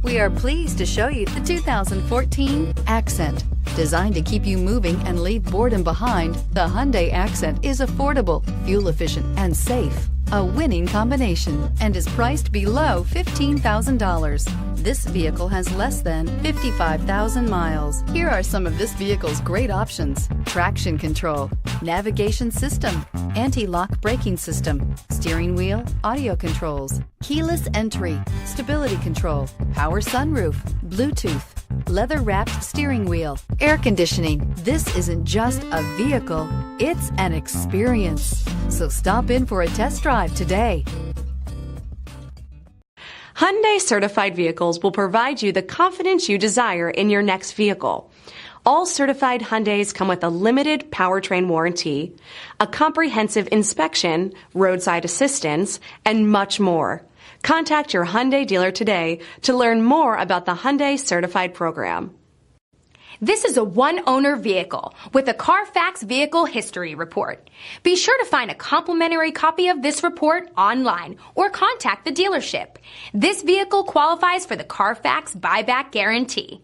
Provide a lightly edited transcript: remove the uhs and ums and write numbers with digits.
We are pleased to show you the 2014 Accent. Designed to keep you moving and leave boredom behind, the Hyundai Accent is affordable, fuel-efficient, and safe. A winning combination, and is priced below $15,000. This vehicle has less than 55,000 miles. Here are some of this vehicle's great options: traction control, navigation system, anti-lock braking system, steering wheel audio controls, keyless entry, stability control, power sunroof, Bluetooth, leather-wrapped steering wheel, air conditioning. This isn't just a vehicle, it's an experience. So stop in for a test drive today. Hyundai certified vehicles will provide you the confidence you desire in your next vehicle. All certified Hyundais come with a limited powertrain warranty, a comprehensive inspection, roadside assistance, and much more. Contact your Hyundai dealer today to learn more about the Hyundai Certified program. This is a one-owner vehicle with a Carfax Vehicle History Report. Be sure to find a complimentary copy of this report online or contact the dealership. This vehicle qualifies for the Carfax Buyback Guarantee.